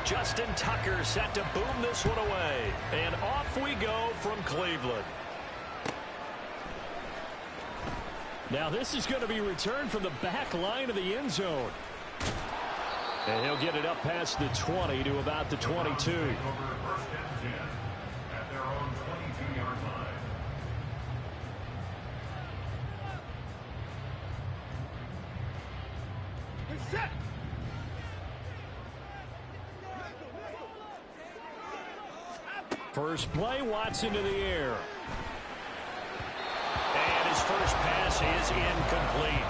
Justin Tucker set to boom this one away. And off we go from Cleveland. Now this is going to be returned from the back line of the end zone. And he'll get it up past the 20 to about the 22. First play, Watson to the air. And his first pass is incomplete.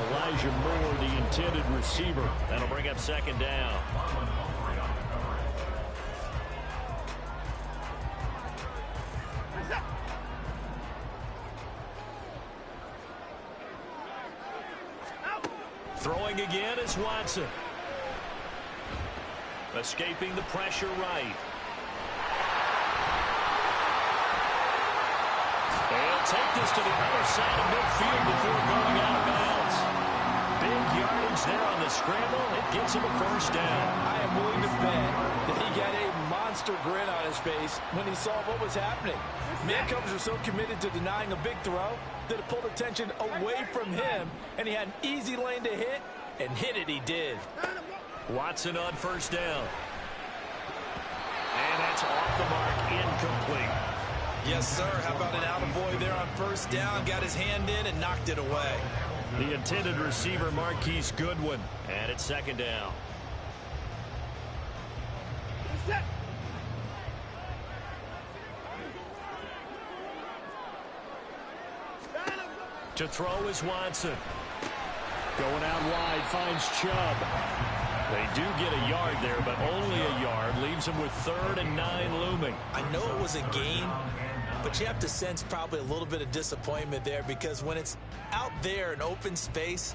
Elijah Moore, the intended receiver. That'll bring up second down. Throwing again is Watson. Escaping the pressure right. They'll take this to the other side of midfield before going out of bounds. Big yardage there on the scramble. It gets him a first down. I am willing to bet that he got a monster grin on his face when he saw what was happening. Man covers are so committed to denying a big throw that it pulled attention away from him, and he had an easy lane to hit, and hit it he did. Watson on first down. And that's off the mark, incomplete. Yes, sir. How about an attaboy there on first down? Got his hand in and knocked it away. The intended receiver, Marquise Goodwin. And it's second down. To throw is Watson. Going out wide, finds Chubb. They do get a yard there, but only a yard. Leaves them with 3rd and 9 looming. I know it was a gain, but you have to sense probably a little bit of disappointment there, because when it's out there in open space,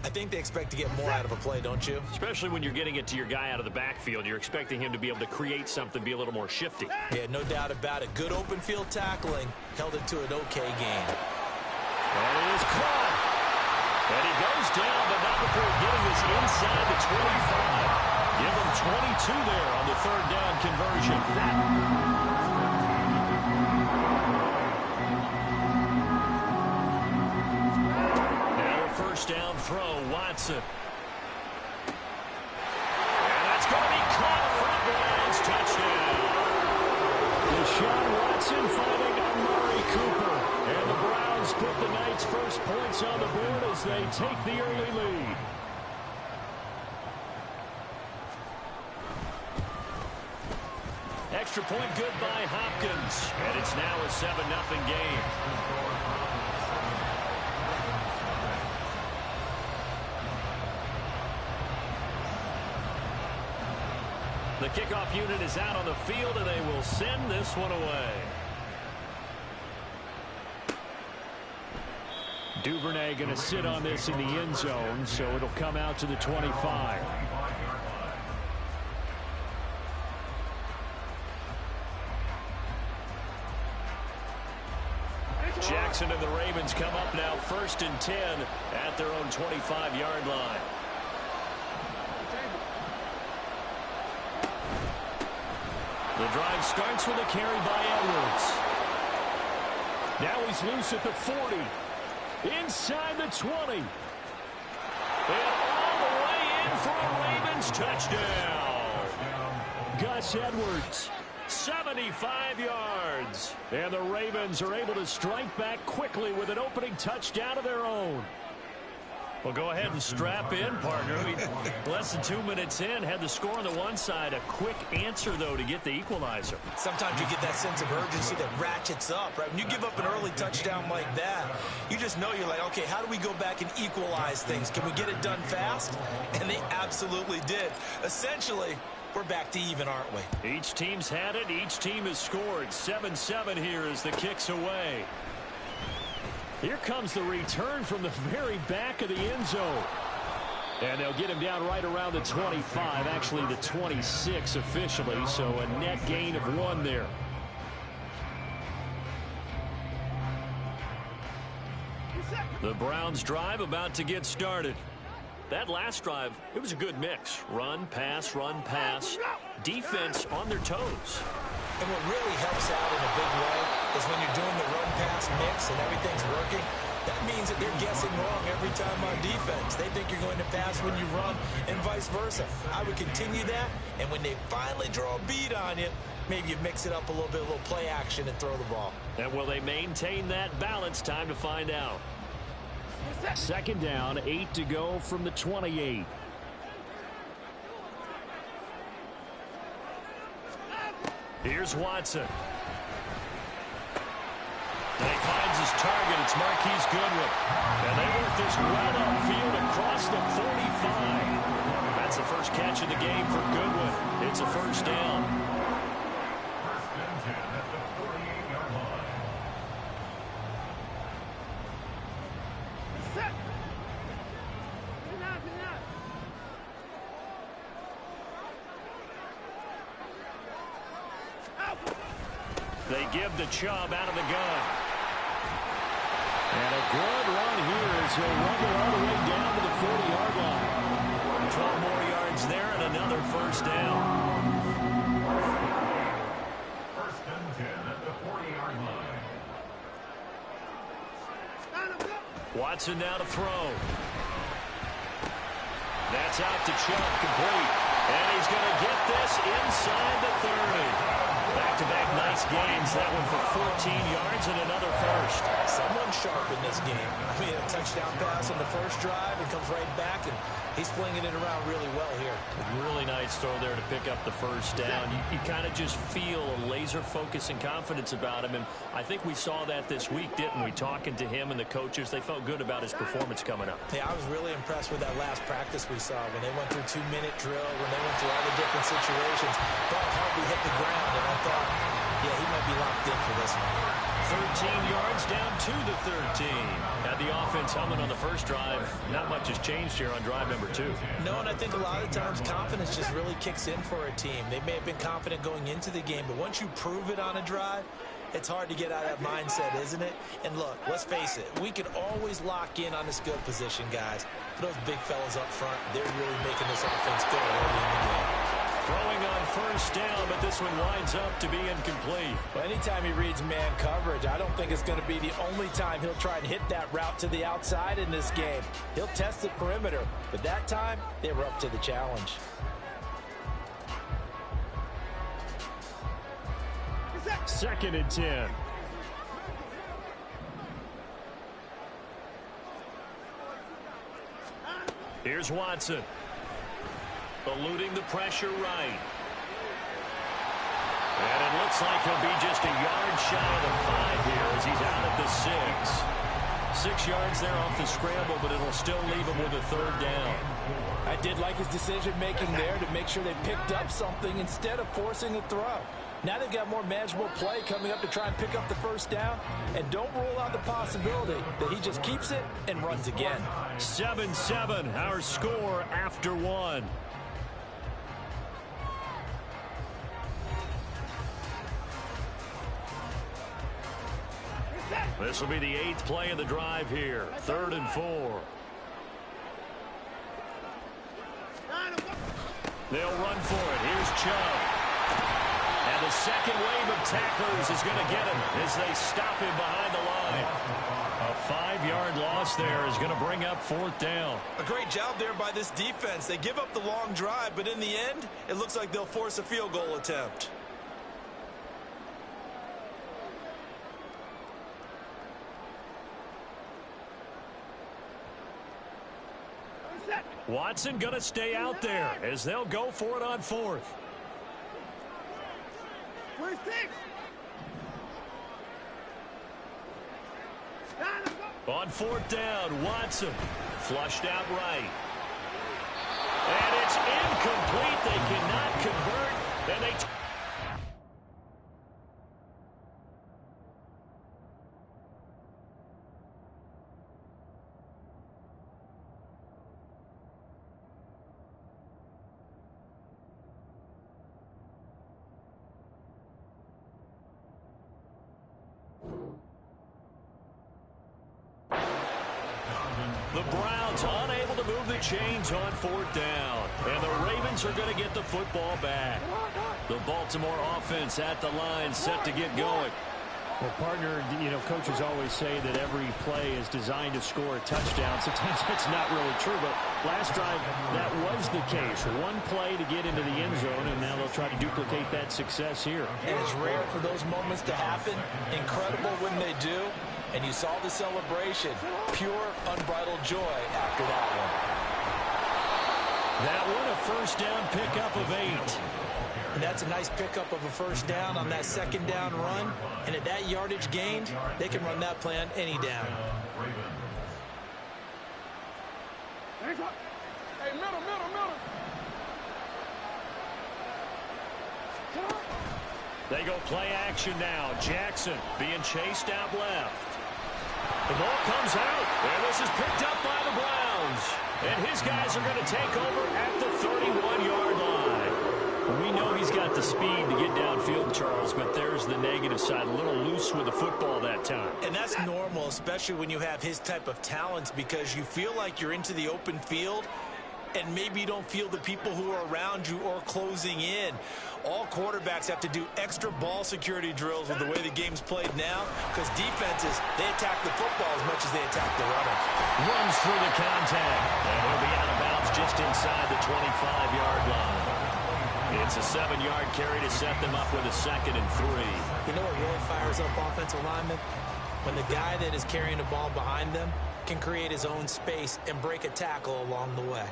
I think they expect to get more out of a play, don't you? Especially when you're getting it to your guy out of the backfield. You're expecting him to be able to create something, be a little more shifty. Yeah, no doubt about it. Good open field tackling held it to an okay gain. And it is caught. And he goes down, but not before getting this inside the 25. Give him 22 there on the 3rd down conversion. Now a first down throw, Watson. And that's going to be caught for the Browns. Touchdown. Deshaun Watson finding Amari Cooper. And the Browns put the Knights' first points on the board as they take the early lead. Extra point good by Hopkins. And it's now a 7-0 game. The kickoff unit is out on the field, and they will send this one away. Duvernay going to sit on this in the end zone, so it'll come out to the 25. Jackson and the Ravens come up now 1st and 10 at their own 25-yard line. The drive starts with a carry by Edwards. Now he's loose at the 40. Inside the 20. And all the way in for a Ravens touchdown. Gus Edwards, 75 yards. And the Ravens are able to strike back quickly with an opening touchdown of their own. Well, go ahead and strap in, partner. Less than 2 minutes in, had the score on the one side. A quick answer, though, to get the equalizer. Sometimes you get that sense of urgency that ratchets up, right? When you give up an early touchdown like that, you just know you're like, okay, how do we go back and equalize things? Can we get it done fast? And they absolutely did. Essentially, we're back to even, aren't we? Each team's had it. Each team has scored. 7-7 here as the kick's away. Here comes the return from the very back of the end zone. And they'll get him down right around the 25, actually the 26 officially, so a net gain of 1 there. The Browns drive about to get started. that last drive, it was a good mix. Run, pass, defense on their toes. And what really helps out in a big way is when you're doing the run-pass mix and everything's working, that means that they're guessing wrong every time on defense. They think you're going to pass when you run and vice versa. I would continue that, and when they finally draw a bead on you, maybe you mix it up a little bit, a little play action and throw the ball. And will they maintain that balance? Time to find out. Second down, 8 to go from the 28. Here's Watson. And he finds his target. It's Marquise Goodwin. And they work this well upfield across the 45. That's the first catch of the game for Goodwin. It's a first down. They give the Chubb out of the gun. And a good run here as he'll run it all the way down to the 40-yard line. 12 more yards there and another first down. First and 10 at the 40-yard line. Watson now to throw. That's out to Chubb, complete. And he's going to get this inside the 30. Back-to-back nice games. That one for 14 yards and another first. Someone sharp in this game. I mean, a touchdown pass on the first drive and comes right back, and he's flinging it around really well here. Really nice throw there to pick up the first down. You kind of just feel a laser focus and confidence about him, and I think we saw that this week, didn't we? Talking to him and the coaches, they felt good about his performance coming up. Yeah, I was really impressed with that last practice we saw when they went through 2-minute drill, when they went through all the different situations. Ball hardly hit the ground, and I thought, yeah, he might be locked in for this one. 13 yards down to the 13. Had the offense humming on the first drive. Not much has changed here on drive number 2. No, and I think a lot of times confidence just really kicks in for a team. They may have been confident going into the game, but once you prove it on a drive, it's hard to get out of that mindset, isn't it? And look, let's face it, we can always lock in on the skill position, guys. For those big fellas up front, they're really making this offense go early in the game. Throwing on first down, but this one winds up to be incomplete. Well, anytime he reads man coverage, I don't think it's going to be the only time he'll try and hit that route to the outside in this game. He'll test the perimeter, but that time, they were up to the challenge. Second and 10. Here's Watson. Eluding the pressure right. And it looks like he'll be just a yard shy of the 5 here as he's out at the 6. 6 yards there off the scramble, but it'll still leave him with a third down. I did like his decision-making there to make sure they picked up something instead of forcing a throw. Now they've got more manageable play coming up to try and pick up the first down, and don't rule out the possibility that he just keeps it and runs again. 7-7, our score after 1. This will be the 8th play of the drive here. 3rd and 4. They'll run for it. Here's Chubb. And the second wave of tacklers is going to get him as they stop him behind the line. A 5-yard loss there is going to bring up 4th down. A great job there by this defense. They give up the long drive, but in the end, it looks like they'll force a field goal attempt. Watson going to stay out there as they'll go for it on 4th. Where's 6? On 4th down, Watson flushed out right. And it's incomplete. They cannot convert. And they... The Browns unable to move the chains on 4th down. And the Ravens are going to get the football back. The Baltimore offense at the line, set to get going. Well, partner, you know, coaches always say that every play is designed to score a touchdown. Sometimes that's not really true, but last drive, that was the case. One play to get into the end zone, and now they'll try to duplicate that success here. And it's rare for those moments to happen. Incredible when they do. And you saw the celebration. Pure, unbridled joy after that one. That one, a first down pickup of 8. And that's a nice pickup of a first down on that second down run. And at that yardage gained, they can run that play on any down. Hey, middle. They go play action now. Jackson being chased out left. The ball comes out, and this is picked up by the Browns. And his guys are going to take over at the 31-yard line. We know he's got the speed to get downfield, Charles, but there's the negative side. A little loose with the football that time. And that's normal, especially when you have his type of talents, because you feel like you're into the open field, and maybe you don't feel the people who are around you or closing in. All quarterbacks have to do extra ball security drills with the way the game's played now, because defenses, they attack the football as much as they attack the runner. Runs through the contact, and he'll be out of bounds just inside the 25-yard line. It's a 7-yard carry to set them up with a 2nd and 3. You know what really fires up offensive linemen? When the guy that is carrying the ball behind them can create his own space and break a tackle along the way.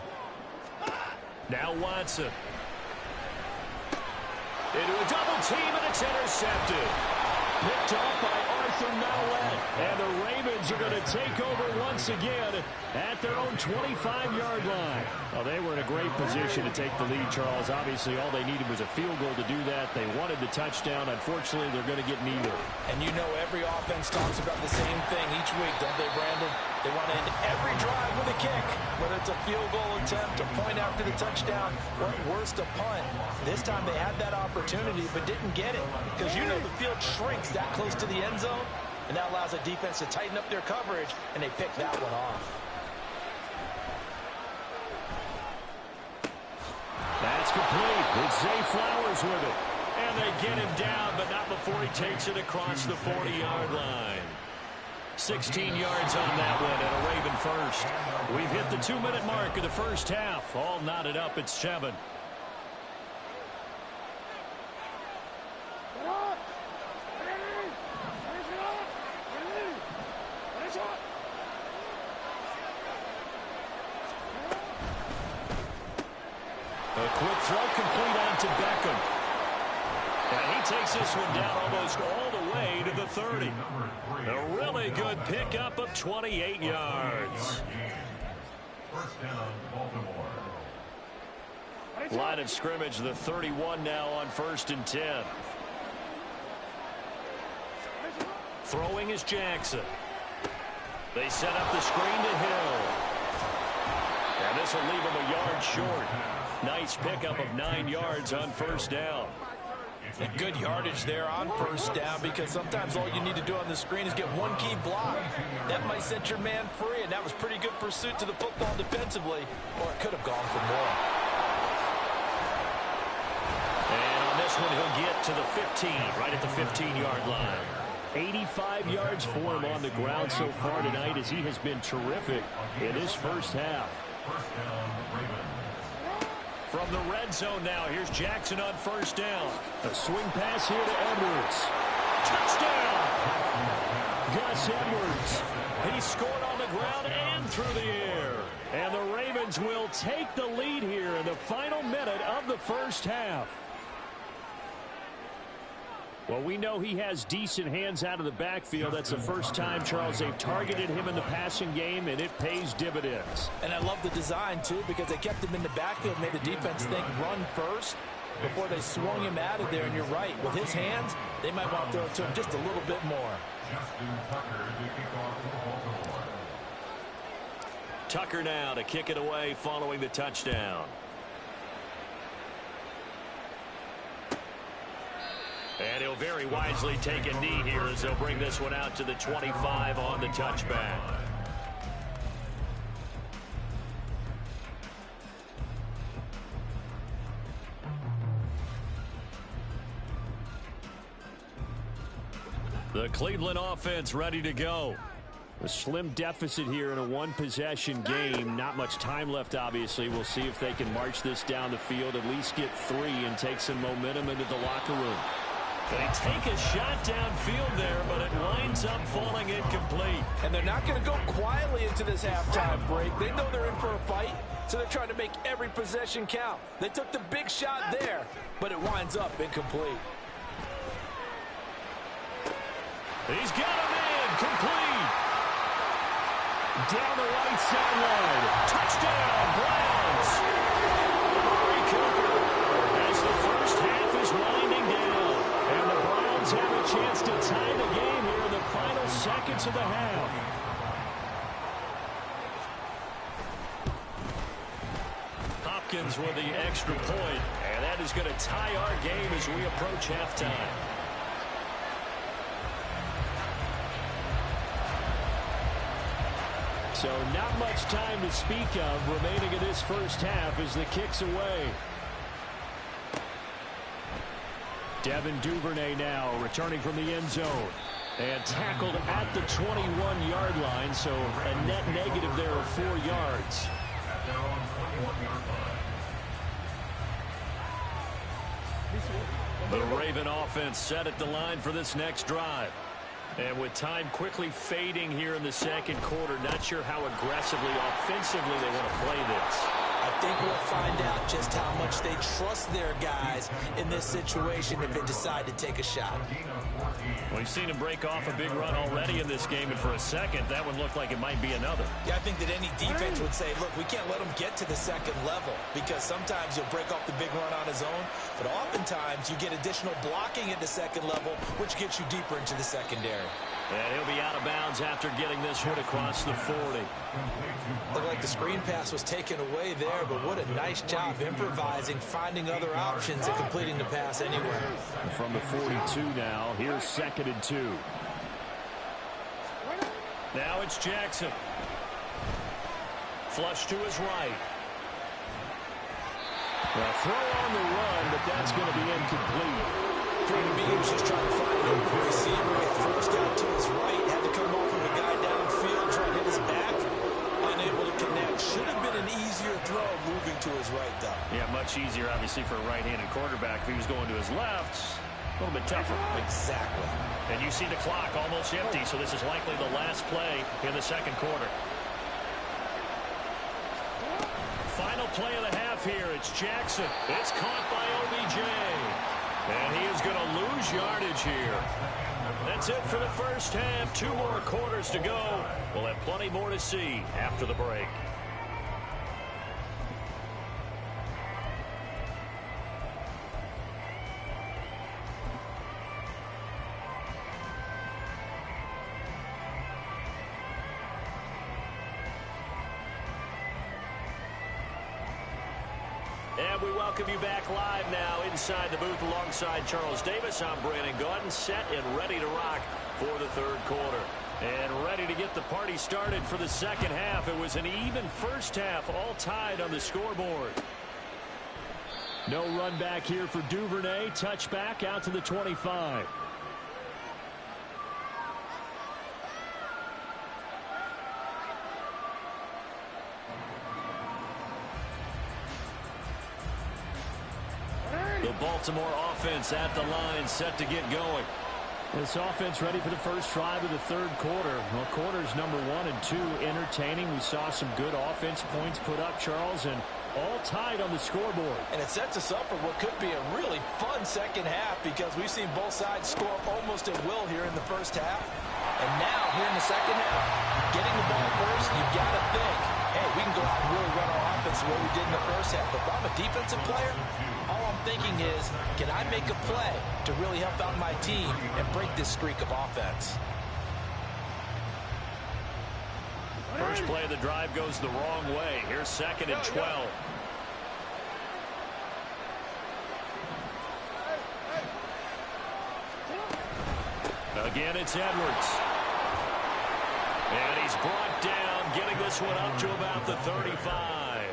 Now Watson. Into a double team, and it's intercepted. Picked off by Arthur Mallett. And the Ravens are going to take over once again at their own 25-yard line. Well, they were in a great position to take the lead, Charles. Obviously, all they needed was a field goal to do that. They wanted the touchdown. Unfortunately, they're going to get neither. And you know every offense talks about the same thing each week, don't they, Brandon? They want to end every drive with a kick, whether it's a field goal attempt, a point after the touchdown, or at worst, a punt. This time they had that opportunity but didn't get it, because you know the field shrinks that close to the end zone, and that allows a defense to tighten up their coverage, and they pick that one off. That's complete. It's Zay Flowers with it. And they get him down, but not before he takes it across the 40-yard line. 16 yards on that one, and a Raven first. We've hit the 2-minute mark of the first half. All knotted up at 7. A quick throw complete on to Beckham. And he takes this one down almost all the way to the 30. A really good pickup of 28 yards. First down, Baltimore. Line of scrimmage, the 31 now on 1st and 10. Throwing is Jackson. They set up the screen to Hill. And this will leave him a yard short. Nice pickup of 9 yards on 1st down. And good yardage there on 1st down, because sometimes all you need to do on the screen is get one key block. That might set your man free, and that was pretty good pursuit to the football defensively, or it could have gone for more. And on this one, he'll get to the 15, right at the 15-yard line. 85 yards for him on the ground so far tonight, as he has been terrific in his first half. First down, Ravens. From the red zone now, here's Jackson on 1st down. A swing pass here to Edwards. Touchdown! Gus Edwards. He scored on the ground and through the air. And the Ravens will take the lead here in the final minute of the first half. Well, we know he has decent hands out of the backfield. That's the first time, Charles, they've targeted him in the passing game, and it pays dividends. And I love the design, too, because they kept him in the backfield, made the defense think run first before they swung him out of there. And you're right, with his hands, they might want to throw it to him just a little bit more. Justin Tucker to kick off for Baltimore. Tucker now to kick it away following the touchdown. And he'll very wisely take a knee here as they'll bring this one out to the 25 on the touchback. The Cleveland offense ready to go. A slim deficit here in a one-possession game. Not much time left, obviously. We'll see if they can march this down the field, at least get 3 and take some momentum into the locker room. They take a shot downfield there, but it winds up falling incomplete. And they're not going to go quietly into this halftime break. They know they're in for a fight, so they're trying to make every possession count. They took the big shot there, but it winds up incomplete. He's got him in, complete. Down the right sideline. Touchdown, Browns. Murray Cooper as the first half is winding down. And the Browns have a chance to tie the game here in the final seconds of the half. Hopkins with the extra point. And that is going to tie our game as we approach halftime. So not much time to speak of remaining in this first half as the kick's away. Devin Duvernay now returning from the end zone. And tackled at the 21-yard line, so a net negative there of 4 yards. At their own 21-yard line. The Raven offense set at the line for this next drive. And with time quickly fading here in the second quarter, not sure how aggressively, offensively they want to play this. I think we'll find out just how much they trust their guys in this situation if they decide to take a shot. We've seen him break off a big run already in this game, and for a second, that one looked like it might be another. Yeah, I think that any defense would say, look, we can't let him get to the second level because sometimes he'll break off the big run on his own, but oftentimes you get additional blocking at the second level, which gets you deeper into the secondary. And he'll be out of bounds after getting this hit across the 40. Looked like the screen pass was taken away there, but what a nice job improvising, finding other options, and completing the pass anywhere. And from the 42 now, here's 2nd and 2. Now it's Jackson. Flush to his right. Well, throw on the run, but that's going to be incomplete. Brady B was just trying to find an open receiver. He forced out to his right, had to come off of a guy downfield, trying to hit his back. Unable to connect. Should have been an easier throw moving to his right, though. Yeah, much easier, obviously, for a right-handed quarterback. If he was going to his left, a little bit tougher. Exactly. And you see the clock almost empty, so this is likely the last play in the second quarter. Final play of the half here. It's Jackson. It's caught by OBJ. And he is going to lose yardage here. That's it for the first half. 2 more quarters to go. We'll have plenty more to see after the break. And we welcome you back live now inside the booth alongside Charles Davis. I'm Brandon Gaudin, set and ready to rock for the third quarter. And ready to get the party started for the second half. It was an even first half, all tied on the scoreboard. No run back here for Duvernay. Touchback out to the 25. The Baltimore offense at the line, set to get going. This offense ready for the first drive of the third quarter. Well, quarters number 1 and 2 entertaining. We saw some good offense points put up, Charles, and all tied on the scoreboard. And it sets us up for what could be a really fun second half because we've seen both sides score almost at will here in the first half. And now, here in the second half, getting the ball first, you've got to think, hey, we can go out and really run our offense the way we did in the first half. But if I'm a defensive player, all I'm thinking is, can I make a play to really help out my team and break this streak of offense? First play of the drive goes the wrong way. Here's 2nd and 12. Again, it's Edwards. And he's brought down, getting this one up to about the 35.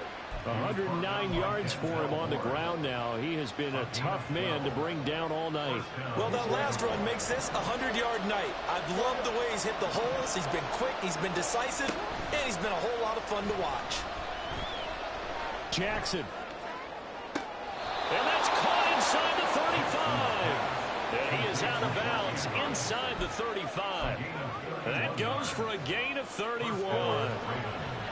109 yards for him on the ground now. He has been a tough man to bring down all night. Well, that last run makes this a 100-yard night. I've loved the way he's hit the holes. He's been quick, he's been decisive, and he's been a whole lot of fun to watch. Jackson. And that's caught inside the 35. And he is out of bounds inside the 35. That goes for a gain of 31.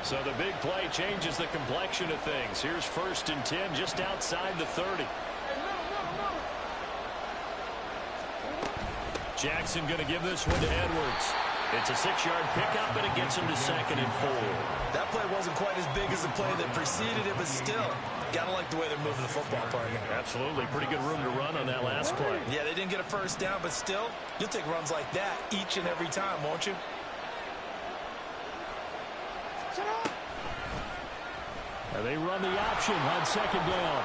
So the big play changes the complexion of things. Here's 1st and 10 just outside the 30. Jackson going to give this one to Edwards. It's a 6-yard pickup, and it gets him to 2nd and 4. That play wasn't quite as big as the play that preceded it, but still, gotta like the way they're moving the football, partner. Absolutely. Pretty good room to run on that last play. Yeah, they didn't get a first down, but still, you'll take runs like that each and every time, won't you? And they run the option on 2nd down.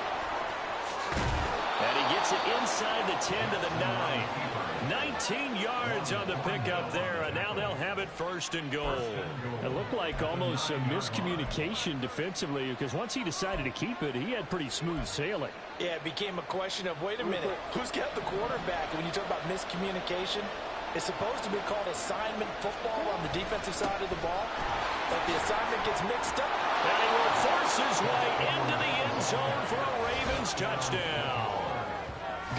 And he gets it inside the 10 to the 9. 19 yards on the pickup there, and now they'll have it 1st and goal. It looked like almost a miscommunication defensively, because once he decided to keep it, he had pretty smooth sailing. Yeah, it became a question of, wait a minute, who's got the quarterback? And when you talk about miscommunication, it's supposed to be called assignment football on the defensive side of the ball. But the assignment gets mixed up. And he will force his way into the end zone for a Ravens touchdown.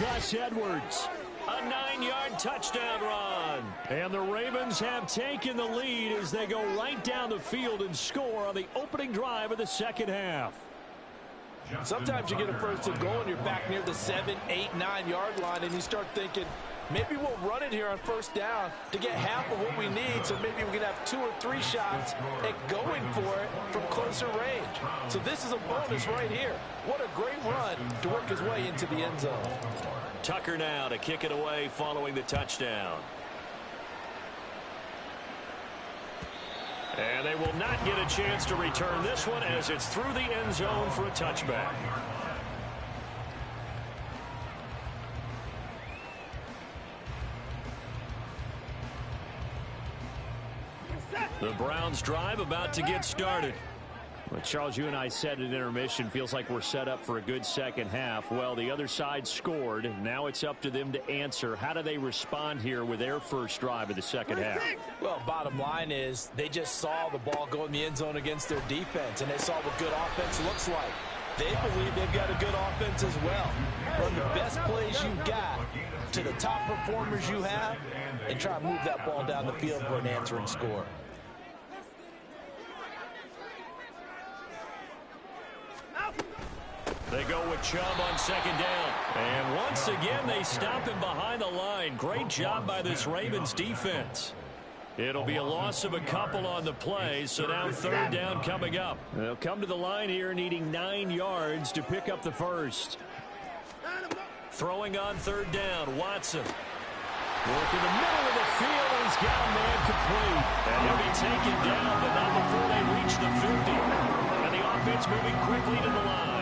Gus Edwards, a 9-yard touchdown run. And the Ravens have taken the lead as they go right down the field and score on the opening drive of the 2nd half. Sometimes you get a 1st and goal and you're back near the 7, 8, 9-yard line, and you start thinking, maybe we'll run it here on 1st down to get half of what we need, so maybe we can have 2 or 3 shots at going for it from closer range. So this is a bonus right here. What a great run to work his way into the end zone. Tucker now to kick it away following the touchdown. And they will not get a chance to return this one as it's through the end zone for a touchback. The Browns drive about to get started. Well, Charles, you and I said at intermission, feels like we're set up for a good 2nd half. Well, the other side scored. Now it's up to them to answer. How do they respond here with their first drive of the 2nd half? Well, bottom line is they just saw the ball go in the end zone against their defense, and they saw what good offense looks like. They believe they've got a good offense as well. Run the best plays you've got to the top performers you have and try to move that ball down the field for an answering score. They go with Chubb on 2nd down. And once again, they stop him behind the line. Great job by this Ravens defense. It'll be a loss of a couple on the play, so now 3rd down coming up. They'll come to the line here needing 9 yards to pick up the first. Throwing on 3rd down, Watson. Work in the middle of the field, and he's got a man complete. And he'll be taken down, but not before they reach the 50. And the offense moving quickly to the line.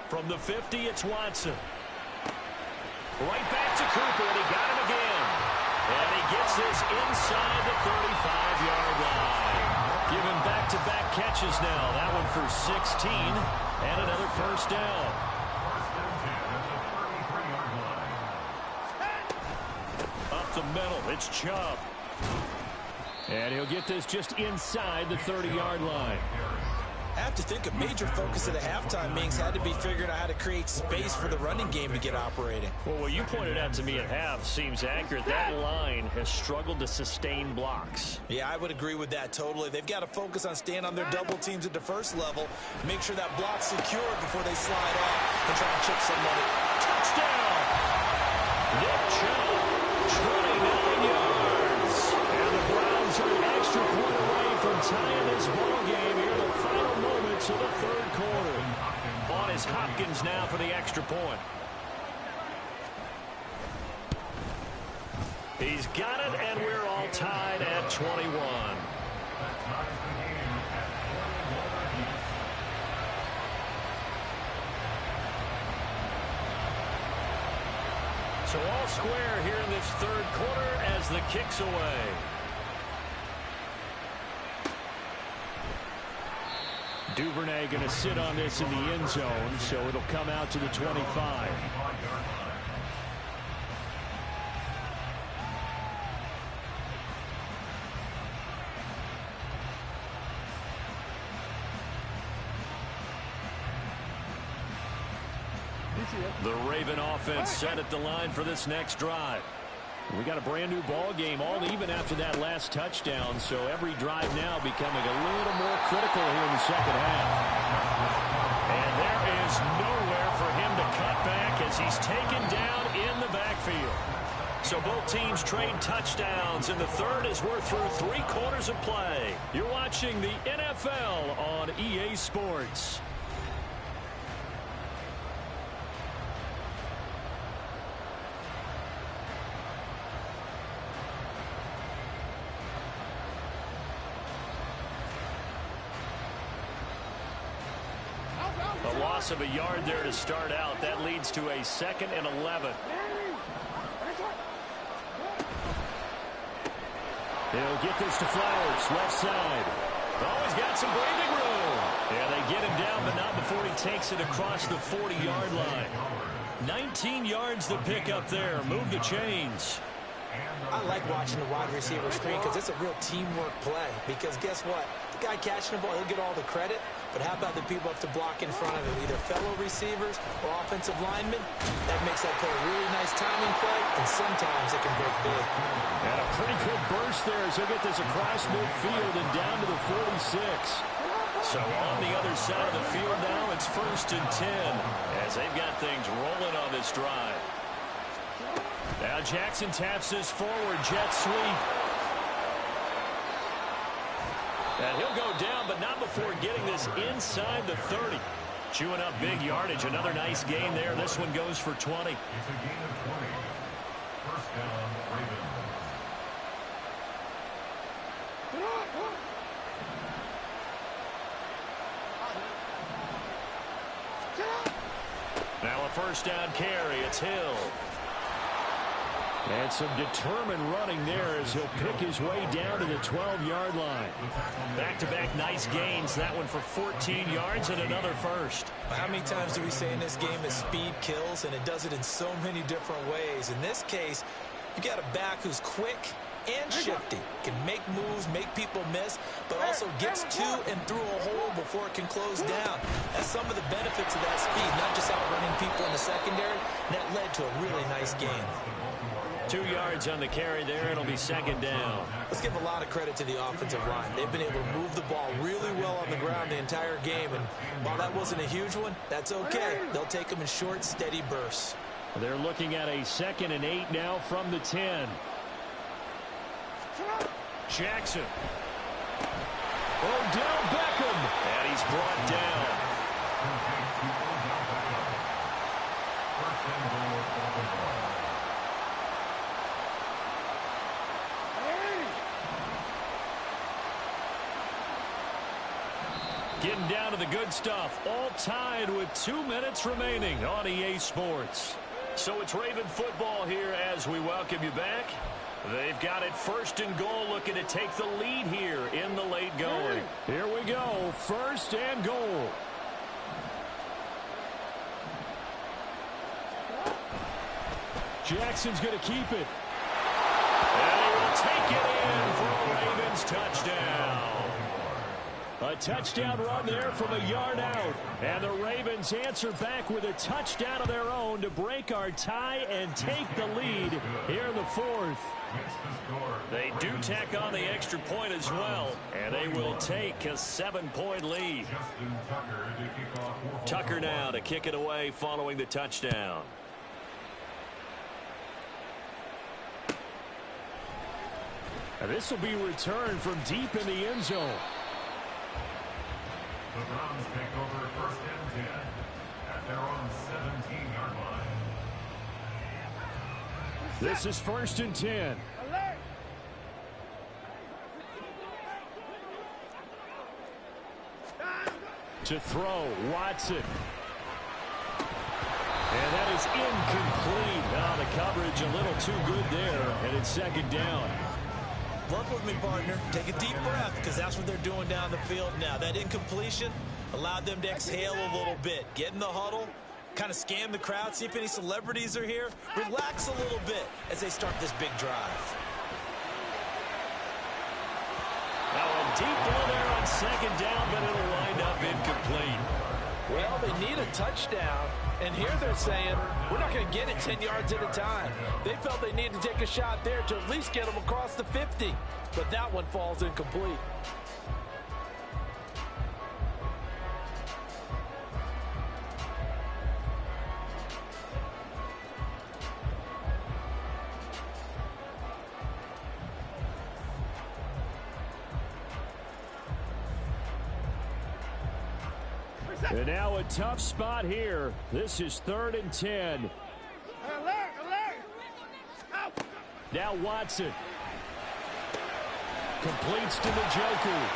From the 50, it's Watson. Right back to Cooper, and he got him again. And he gets this inside the 35-yard line. Giving back-to-back catches now. That one for 16, and another 1st down. Up the middle, it's Chubb. And he'll get this just inside the 30-yard line. I have to think a major focus of the halftime meetings had to be figuring out how to create space for the running game to get operating. Well, what you pointed out to me at half seems accurate. That line has struggled to sustain blocks. Yeah, I would agree with that totally. They've got to focus on staying on their double teams at the first level, make sure that block's secured before they slide off and try to chip somebody. Touchdown! Nick Chubb, 29 yards. And the Browns are an extra point away from tying this ball game here in the final moments of the 3rd quarter. On is Hopkins now for the extra point. He's got it, and we're all tied at 21. So all square here in this 3rd quarter as the kick's away. Duvernay going to sit on this in the end zone, so it'll come out to the 25. The Raven offense set at the line for this next drive. We got a brand new ball game, all even after that last touchdown, so every drive now becoming a little more critical here in the second half. And there is nowhere for him to cut back as he's taken down in the backfield. So both teams trade touchdowns, and the third as we're through 3 quarters of play. You're watching the NFL on EA Sports. A loss of a yard there to start out. That leads to a 2nd and 11. He'll get this to Flowers, left side. Oh, he's got some breathing room. Yeah, they get him down, but not before he takes it across the 40-yard line. 19 yards to pick up there. Move the chains. I like watching the wide receiver screen because it's a real teamwork play. Because guess what? The guy catching the ball, he'll get all the credit. But how about the people have to block in front of him, either fellow receivers or offensive linemen? That makes that play a really nice timing play, and sometimes it can break big. And a pretty good burst there as he'll get this across midfield and down to the 46. So on the other side of the field now, it's 1st and 10 as they've got things rolling on this drive. Now Jackson taps this forward, jet sweep. And he'll go down, but not before getting this inside the 30. Chewing up big yardage. Another nice gain there. This one goes for 20. It's a gain of 20. First down, Ravens. Now a first down carry. It's Hill. And some determined running there as he'll pick his way down to the 12-yard line. Back-to-back nice gains. That one for 14 yards and another first. How many times do we say in this game that speed kills, and it does it in so many different ways? In this case, you got a back who's quick and shifty, can make moves, make people miss, but also gets to and through a hole before it can close down. That's some of the benefits of that speed, not just outrunning people in the secondary. And that led to a really nice game. 2 yards on the carry there. It'll be 2nd down. Let's give a lot of credit to the offensive line. They've been able to move the ball really well on the ground the entire game, and while that wasn't a huge one, that's okay. They'll take them in short, steady bursts. They're looking at a 2nd and 8 now from the 10. Jackson. Odell Beckham. And he's brought down. First and goal. Getting down to the good stuff. All tied with 2 minutes remaining on EA Sports. So it's Raven football here as we welcome you back. They've got it 1st and goal, looking to take the lead here in the late going. Here we go, 1st and goal. Jackson's going to keep it. And he will take it in for a Ravens touchdown. A touchdown run there from a yard out. And the Ravens answer back with a touchdown of their own to break our tie and take the lead here in the 4th. They do tack on the extra point as well, and they will take a 7-point lead. Tucker now to kick it away following the touchdown. And this will be returned from deep in the end zone. The Browns take over 1st and 10 at their own 17-yard line. This is 1st and 10. To throw, Watson. And that is incomplete. Now the coverage a little too good there, and it's 2nd down. Work with me, partner. Take a deep breath, because that's what they're doing down the field now. That incompletion, Allowed them to exhale a little bit. Get in the huddle, kind of scan the crowd, see if any celebrities are here. Relax a little bit as they start this big drive. Now a deep ball there on second down, but it'll wind up incomplete. Well, they need a touchdown, and here they're saying, we're not going to get it 10 yards at a time. They felt they needed to take a shot there to at least get them across the 50, but that one falls incomplete. And now a tough spot here. This is 3rd and 10. Now Watson. Completes to Njoku.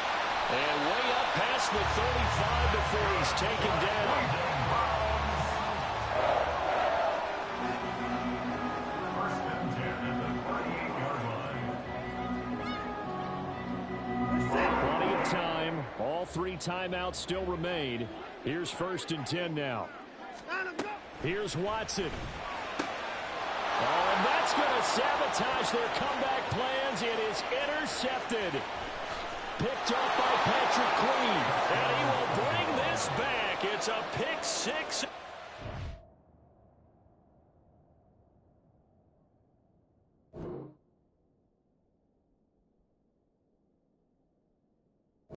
And way up past the 35 before he's taken down. First and 10 at the 38-yard line. Plenty of time. All 3 timeouts still remain. Here's 1st and 10 now. Here's Watson. Oh, and that's going to sabotage their comeback plans. It is intercepted. Picked up by Patrick Queen. And he will bring this back. It's a pick 6.